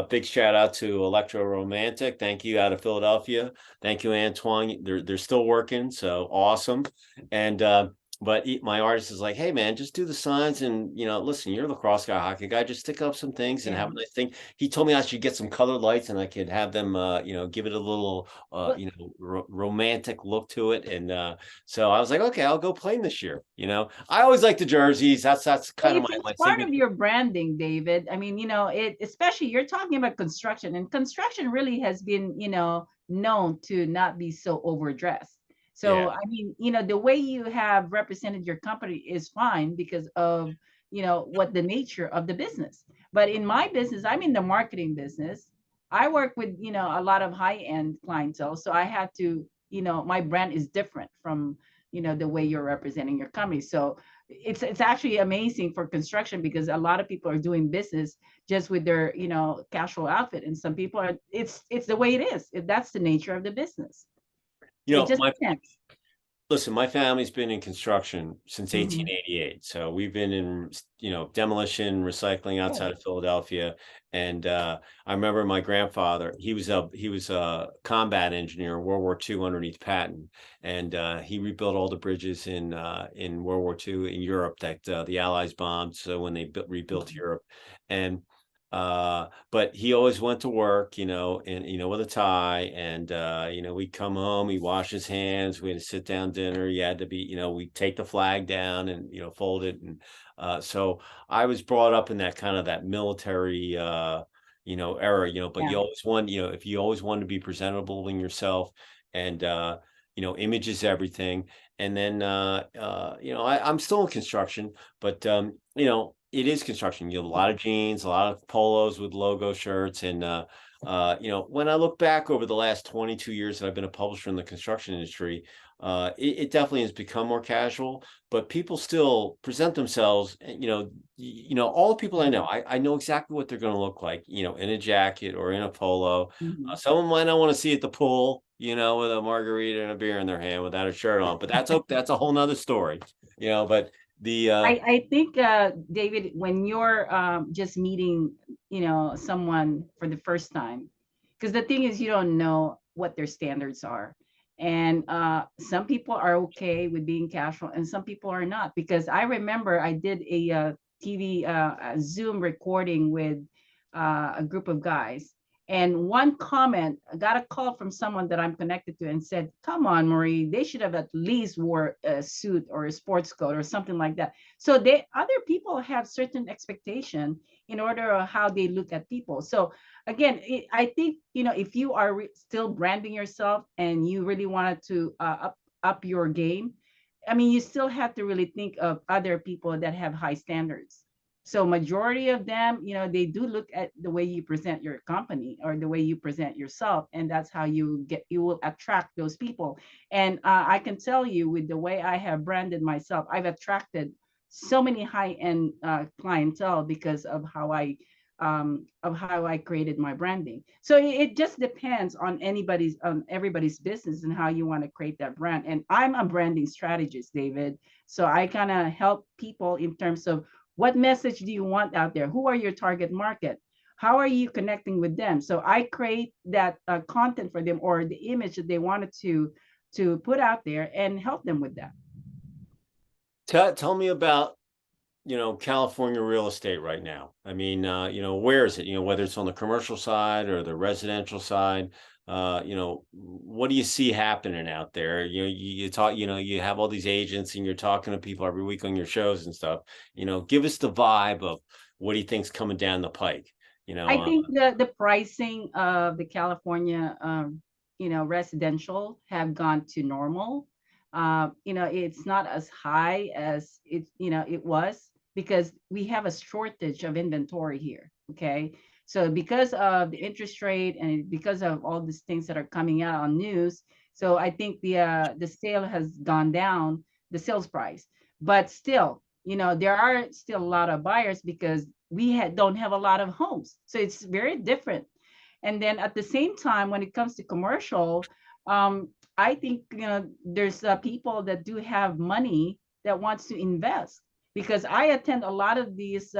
big shout out to Electro Romantic. Thank you, out of Philadelphia. Thank you, Antoine. They're still working, so awesome. And but my artist is like, "Hey man, just do the signs, and listen, you're the lacrosse guy, hockey guy, just stick up some things and Yeah. have a nice thing." He told me I should get some colored lights, and I could have them give it a little Well, romantic look to it. And so I was like, okay, I'll go play this year. I always like the jerseys. That's kind of it's my it's my part of signature. your branding, David. I mean, it, especially you're talking about construction, and construction really has been, known to not be so overdressed. So, Yeah. I mean, the way you have represented your company is fine because of, what the nature of the business. But in my business, I'm in the marketing business. I work with, a lot of high-end clientele. So I have to, my brand is different from, the way you're representing your company. So it's actually amazing for construction, because a lot of people are doing business just with their casual outfit, and some people are, it's the way it is. That's the nature of the business. It just My depends. Listen, my family's been in construction since Mm-hmm. 1888. So we've been in, demolition, recycling outside Oh. of Philadelphia. And I remember my grandfather, he was a combat engineer in World War II underneath Patton. And he rebuilt all the bridges in World War II in Europe that the Allies bombed. So when they rebuilt Mhm. Europe. And but he always went to work, and with a tie, and we'd come home, he'd wash his hands, we had to sit down dinner, you had to be, we'd take the flag down and fold it. And so I was brought up in that kind of that military era, but Yeah. you always want, if you always want to be presentable in yourself, and image is everything. And then I'm still in construction, but it is construction. You have a lot of jeans, a lot of polos with logo shirts. And when I look back over the last 22 years that I've been a publisher in the construction industry, it definitely has become more casual, but people still present themselves. And, all the people I know, I know exactly what they're going to look like, in a jacket or in a polo. Mm-hmm. Someone might not want to see at the pool, with a margarita and a beer in their hand without a shirt on, but that's a whole nother story, but the I think, David, when you're just meeting, someone for the first time, because the thing is, you don't know what their standards are. And some people are okay with being casual, and some people are not. Because I remember I did a TV a Zoom recording with a group of guys, and one comment, I got a call from someone that I'm connected to, and said, "Come on, Marie, they should have at least wore a suit or a sports coat or something like that." So other people have certain expectation in order of how they look at people. So again, I think, if you are still branding yourself and you really wanted to up your game, I mean, you still have to really think of other people that have high standards. So majority of them, they do look at the way you present your company or the way you present yourself, and that's how you will attract those people. And I can tell you, with the way I have branded myself, I've attracted so many high-end clientele because of how I created my branding. So it just depends on everybody's business and how you want to create that brand. And I'm a branding strategist, David. So I kind of help people in terms of what message do you want out there? Who are your target market? How are you connecting with them? So I create that content for them, or the image that they wanted to put out there, and help them with that. Tell me about, California real estate right now. I mean, where is it? Whether it's on the commercial side or the residential side, what do you see happening out there? You talk, you have all these agents and you're talking to people every week on your shows and stuff. Give us the vibe of what do you think's coming down the pike? You know, I uh, think the pricing of the California, residential have gone to normal. It's not as high as it was, because we have a shortage of inventory here. Okay, so because of the interest rate and because of all these things that are coming out on news, so I think the sale has gone down, the sales price. But still, there are still a lot of buyers because don't have a lot of homes. So it's very different. And then at the same time, when it comes to commercial, I think there's people that do have money that wants to invest, because I attend a lot of these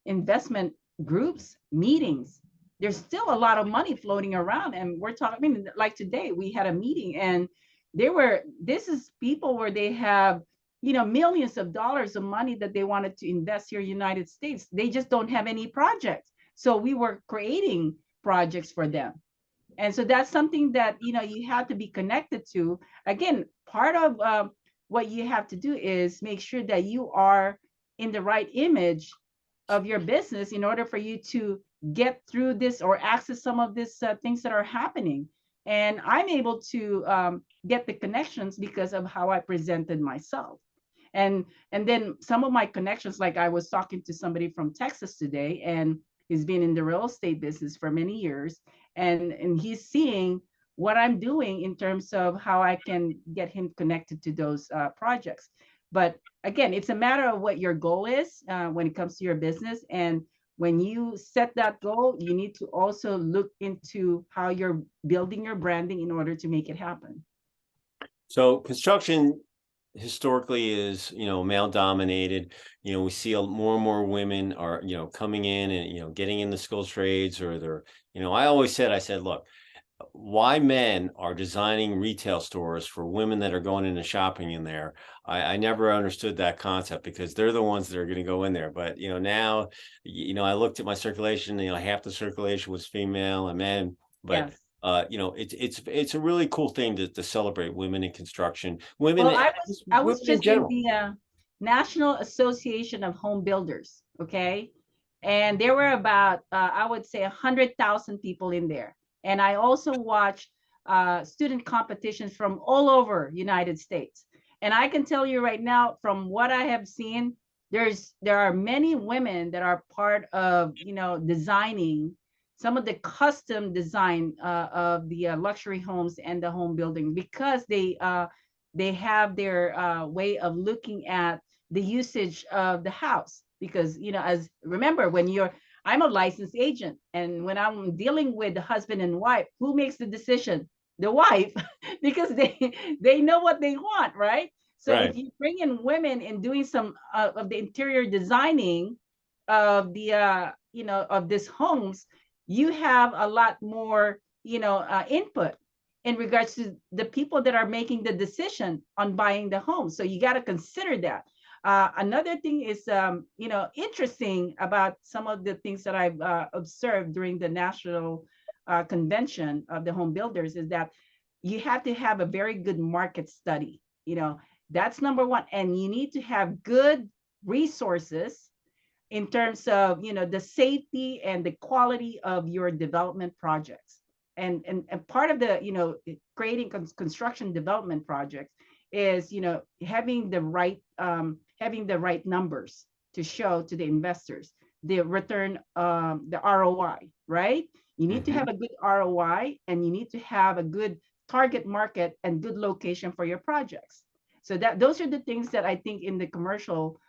investment groups meetings. There's still a lot of money floating around, and we're talking. I mean, like today we had a meeting, and this is people where they have millions of dollars of money that they wanted to invest here in the United States. They just don't have any projects. So we were creating projects for them. And so that's something that you have to be connected to. Again, part of what you have to do is make sure that you are in the right image of your business in order for you to get through this or access some of these things that are happening. And I'm able to get the connections because of how I presented myself. And then some of my connections, like I was talking to somebody from Texas today, and he's been in the real estate business for many years, and he's seeing what I'm doing in terms of how I can get him connected to those projects. But again, it's a matter of what your goal is when it comes to your business. And when you set that goal, you need to also look into how you're building your branding in order to make it happen. so construction historically is, male dominated. We see more and more women are, coming in and, getting in the skilled trades, or I said, look, why men are designing retail stores for women that are going into shopping in there. I never understood that concept, because they're the ones that are going to go in there. But, now, I looked at my circulation, half the circulation was female and men, but Yes. it's a really cool thing to celebrate women in construction, Well, I was women in just in general. the National Association of Home Builders, okay? And there were about I would say 100,000 people in there. And I also watched student competitions from all over United States. And I can tell you right now, from what I have seen, there are many women that are part of designing some of the custom design of the luxury homes and the home building, because they have their way of looking at the usage of the house. Because as remember, I'm a licensed agent, and when I'm dealing with the husband and wife, who makes the decision? The wife, because they know what they want, right? So if Right. you bring in women in doing some of the interior designing of the of these homes, you have a lot more input in regards to the people that are making the decision on buying the home. So you got to consider that. Another thing is, interesting about some of the things that I've observed during the national convention of the home builders is that you have to have a very good market study. That's number one. And you need to have good resources in terms of the safety and the quality of your development projects. And part of the creating construction development projects is having the right numbers to show to the investors the return, the ROI, right? You need to Hmm. have a good ROI, and you need to have a good target market and good location for your projects. So that those are the things that I think in the commercial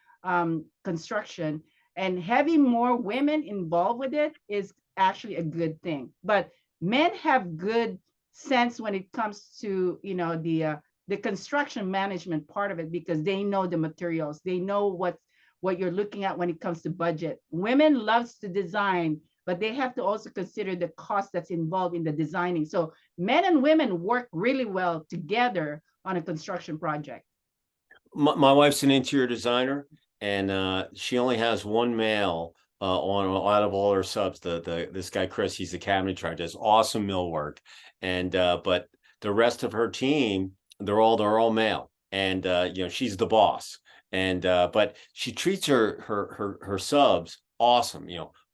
construction, and having more women involved with it is actually a good thing. But men have good sense when it comes to, the construction management part of it, because they know the materials, they know what you're looking at when it comes to budget. Women loves to design, but they have to also consider the cost that's involved in the designing. So men and women work really well together on a construction project. My wife's an interior designer, and she only has one male on out of all her subs. The this guy Chris, he's a cabinetry, does awesome millwork, and but the rest of her team, they're all male, and she's the boss, and but she treats her subs awesome.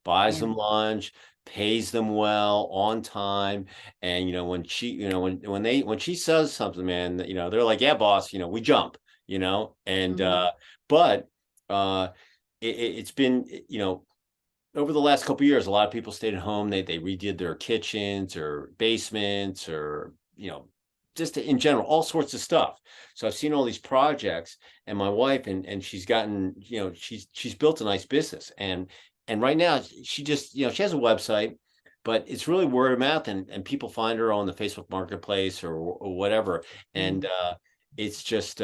Buys Yeah. them lunch, pays them well on time, and when she when she says something, man, they're like, yeah, boss, we jump. And Mm-hmm. but it's been, over the last couple of years, a lot of people stayed at home. They redid their kitchens or basements, or just in general, all sorts of stuff. So I've seen all these projects, and my wife, and she's gotten, she's built a nice business, and right now she just, she has a website, but it's really word of mouth, and people find her on the Facebook Marketplace, or whatever, and it's just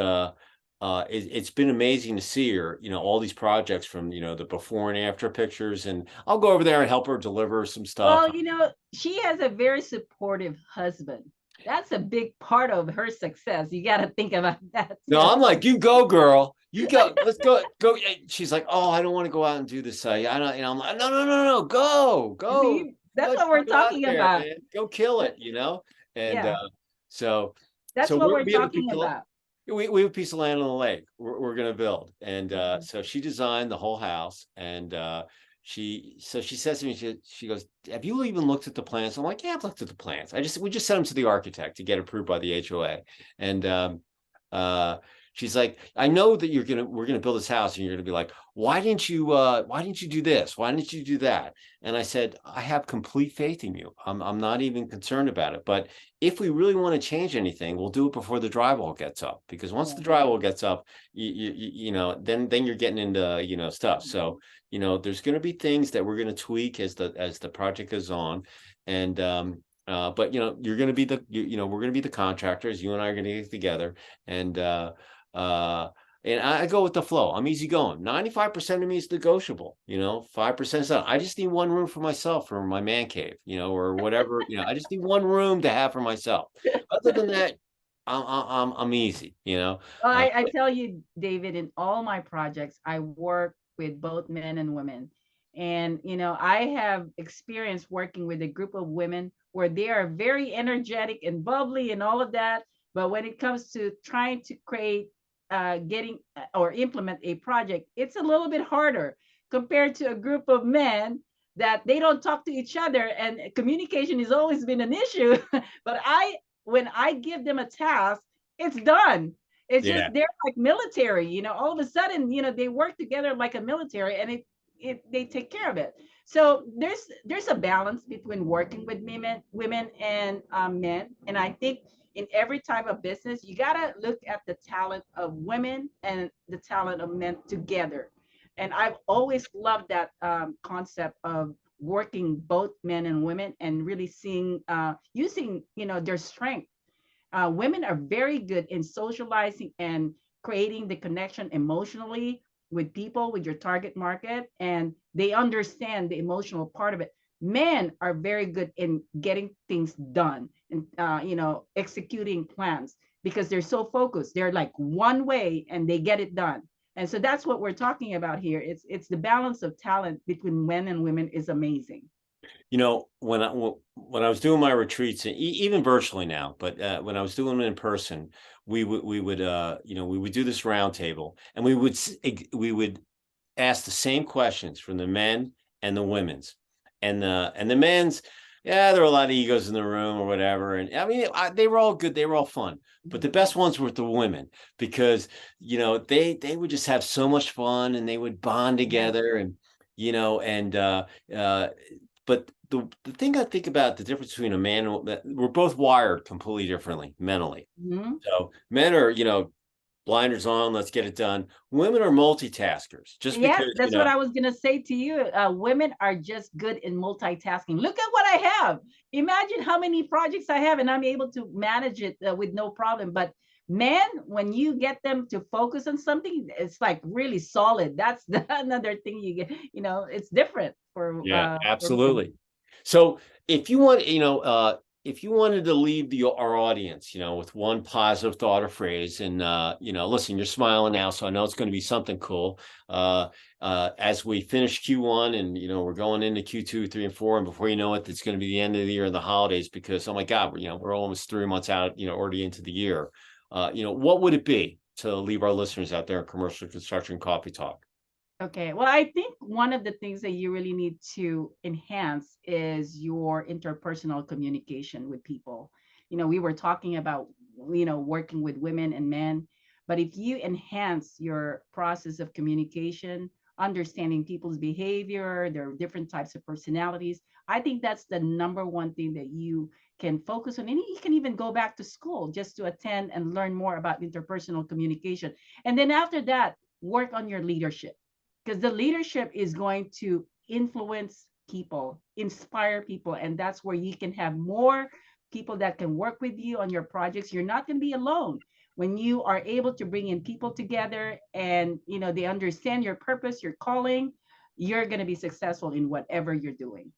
it's been amazing to see her, all these projects from, the before and after pictures. And I'll go over there and help her deliver some stuff. Well, she has a very supportive husband. That's a big part of her success. You got to think about that No, too. I'm like, you go, girl. You go. Let's go. She's like, oh, I don't want to go out and do this. I don't. I'm like, no, no, no, no. Go. See, that's what we're Go out talking there, about. man. Go kill it. And Yeah, so that's what we're we have a piece talking of about. we have a piece of land on the lake. We're gonna build, and Mhm. so she designed the whole house, and she says to me, she goes, have you even looked at the plans? I'm like, yeah, I've looked at the plans. We just sent them to the architect to get approved by the HOA, and uh she's like, I know that we're gonna build this house, and you're gonna be like, why didn't you do this, why didn't you do that? And I said, I have complete faith in you. I'm not even concerned about it, but if we really want to change anything, we'll do it before the drywall gets up, because once Yeah. the drywall gets up, then you're getting into, stuff. So, there's going to be things that we're going to tweak as the project goes on. And but you're going to be we're going to be the contractors. You and I are going to get together, and uh and I go with the flow. I'm easy going. 95% of me is negotiable. 5% is not. I just need one room for myself, for my man cave, or whatever. I just need one room to have for myself. Other than that, I'm easy. Well, Uh, I tell you, David, in all my projects, I work with both men and women. And, I have experience working with a group of women where they are very energetic and bubbly and all of that. But when it comes to trying to create, getting or implement a project, it's a little bit harder compared to a group of men that they don't talk to each other, and communication has always been an issue. But when I give them a task, it's done. It's just yeah. they're like military, all of a sudden, they work together like a military, and they take care of it. So there's a balance between working with women and men. And I think in every type of business, you gotta look at the talent of women and the talent of men together. And I've always loved that concept of working both men and women, and really seeing using their strength. Women are very good in socializing and creating the connection emotionally with people, with your target market, and they understand the emotional part of it. Men are very good in getting things done, and executing plans, because they're so focused. They're like one way, and they get it done. And so that's what we're talking about here. It's the balance of talent between men and women is amazing. When I was doing my retreats, even virtually now, but when I was doing them in person, we would do this roundtable, and we would ask the same questions from the men and the women's, and the men's. yeah, there were a lot of egos in the room or whatever. And I mean, they were all good. They were all fun. But the best ones were the women because, they would just have so much fun and they would bond Yes. together and, and, uh, but the thing I think about the difference between a man and we're both wired completely differently mentally. Mhm. So men are, blinders on, let's get it done. Women are multitaskers just Yes, because, that's what I was gonna say to you. Women are just good in multitasking. Look at what I have. Imagine how many projects I have, and I'm able to manage it with no problem. But men, when you get them to focus on something, it's like really solid. That's another thing you get. It's different yeah, for men. absolutely. So if you want, if you wanted to leave our audience, with one positive thought or phrase, and listen, you're smiling now, so I know it's going to be something cool. Uh, as we finish Q1, and we're going into Q2, 3, and 4, and before you know it, it's going to be the end of the year and the holidays because oh my God, we're almost 3 months out, already into the year. What would it be to leave our listeners out there in commercial construction coffee talk? Okay. Well, I think one of the things that you really need to enhance is your interpersonal communication with people. We were talking about, working with women and men, but if you enhance your process of communication, understanding people's behavior, their different types of personalities, I think that's the number one thing that you can focus on. And you can even go back to school just to attend and learn more about interpersonal communication. And then after that, work on your leadership because the leadership is going to influence people, inspire people, and that's where you can have more people that can work with you on your projects. You're not going to be alone when you are able to bring in people together and they understand your purpose, your calling. You're going to be successful in whatever you're doing.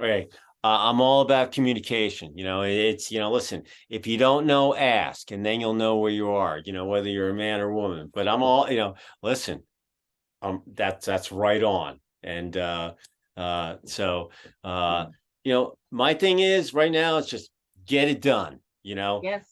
Right. I'm all about communication. It's, listen, if you don't know, ask, and then you'll know where you are, whether you're a man or woman. But I'm all, listen, that's right on. And so my thing is right now it's just get it done, Yes.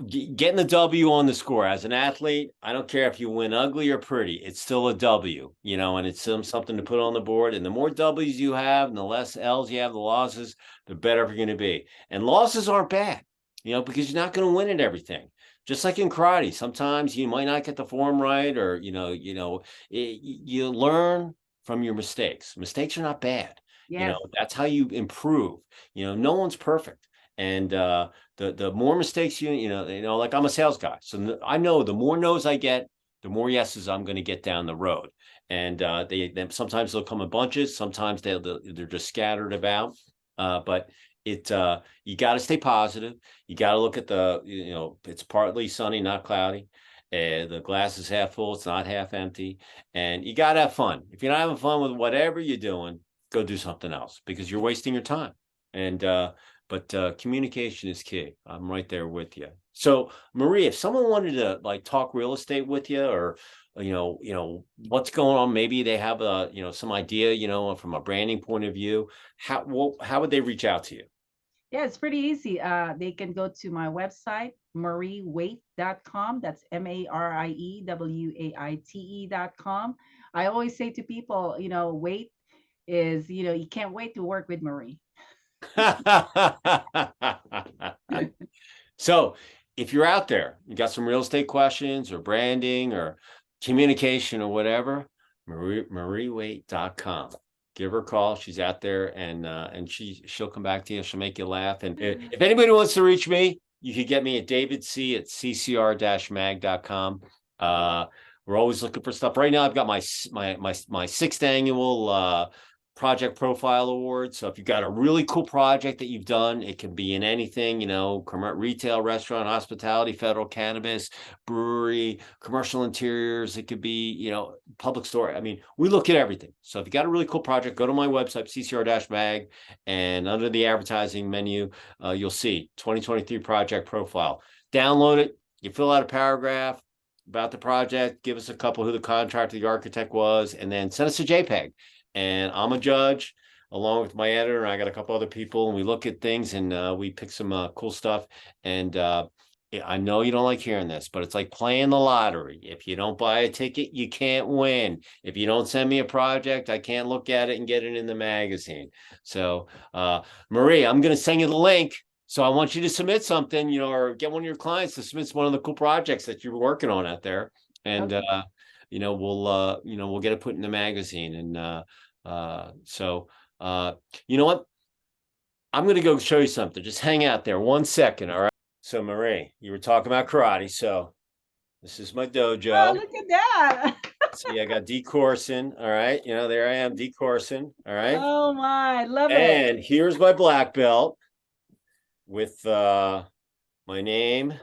getting the W on the score. As an athlete, I don't care if you win ugly or pretty, it's still a W, and it's something to put on the board. And the more W's you have and the less L's you have, the losses, the better you're going to be. And losses aren't bad, because you're not going to win at everything. Just like in karate, sometimes you might not get the form right, or you learn from your mistakes. Mistakes are not bad. Yes. That's how you improve. No one's perfect, and the more mistakes like I'm a sales guy, so I know the more no's I get, the more yeses I'm going to get down the road. And they sometimes they'll come in bunches, sometimes they're just scattered about. But you got to stay positive. You got to look at it's partly sunny, not cloudy. The glass is half full, it's not half empty, and you got to have fun. If you're not having fun with whatever you're doing, go do something else because you're wasting your time. And but communication is key. I'm right there with you. So, Marie, if someone wanted to like talk real estate with you, or what's going on, maybe they have some idea, from a branding point of view, how would they reach out to you? Yeah, it's pretty easy. They can go to my website, mariewaite.com. That's MarieWaite.com. I always say to people, wait is, you can't wait to work with Marie. So, if you're out there, you got some real estate questions or branding or communication or whatever, mariewaite.com. Give her a call. She's out there, and she'll come back to you. She'll make you laugh. And if anybody wants to reach me, you can get me at davidc@ccr-mag.com. We're always looking for stuff. Right now, I've got my 6th annual project profile award. So if you've got a really cool project that you've done, it can be in anything, retail, restaurant, hospitality, federal cannabis, brewery, commercial interiors. It could be, public store. I mean, we look at everything. So if you got a really cool project, go to my website, CCR-mag, and under the advertising menu, you'll see 2023 project profile. Download it. You fill out a paragraph about the project, give us a couple who the contractor, the architect was, and then send us a JPEG. And I'm a judge along with my editor, and I got a couple other people, and we look at things and we pick some cool stuff. And I know you don't like hearing this, but it's like playing the lottery. If you don't buy a ticket, you can't win. If you don't send me a project, I can't look at it and get it in the magazine. So, Marie, I'm going to send you the link. So I want you to submit something, or get one of your clients to submit one of the cool projects that you're working on out there. And, Okay. we'll get it put in the magazine. And so, you know what? I'm going to go show you something. Just hang out there 1 second. All right. So, Marie, you were talking about karate. So, this is my Oh, dojo. look at that. See, I got decoursing. All right. There I am, decoursing. All right. Oh my, love it. And here's my black belt with my name.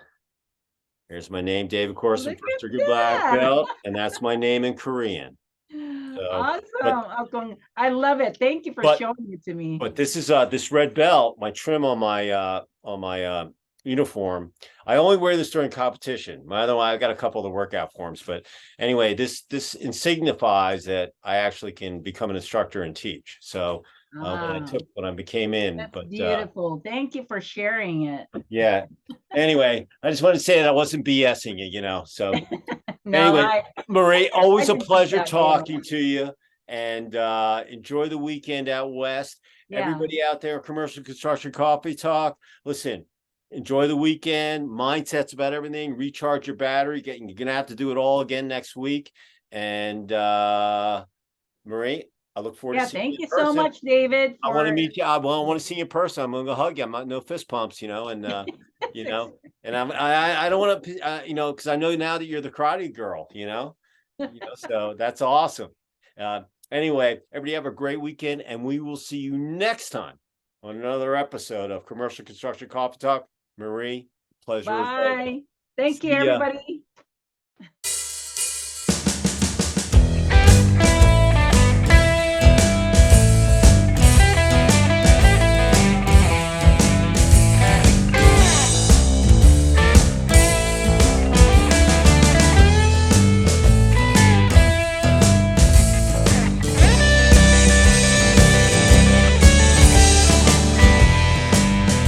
Here's my name, David Corson, Look first at degree black that. belt. And that's my name in Korean. So, Awesome. I love it. Thank you for but showing it to me. But this is this red belt, my trim on my uniform. I only wear this during competition. Otherwise, I got a couple of the workout forms. But anyway, this signifies that I actually can become an instructor and teach. So Ah, when I became in, that's but beautiful. Thank you for sharing it. yeah. Anyway, I just want to say that I wasn't BSing you. So No, anyway, Marie, I always a can see pleasure that, David. talking to you, and enjoy the weekend out west. Yeah. Everybody out there, Commercial Construction Coffee Talk. Listen, enjoy the weekend. Mindsets about everything. Recharge your battery. You're gonna have to do it all again next week. And Marie, I look forward to Yeah, seeing you thank you in so person. much, David, I want to for meet you. I want to see you in person. I'm going to hug you. I'm not no fist pumps, and you six. know, and I don't want to, because I know now that you're the karate girl, so that's awesome. Uh, anyway, everybody have a great weekend, and we will see you next time on another episode of Commercial Construction Coffee Talk. Marie, pleasure as always. Bye. Thank you, See ya. everybody.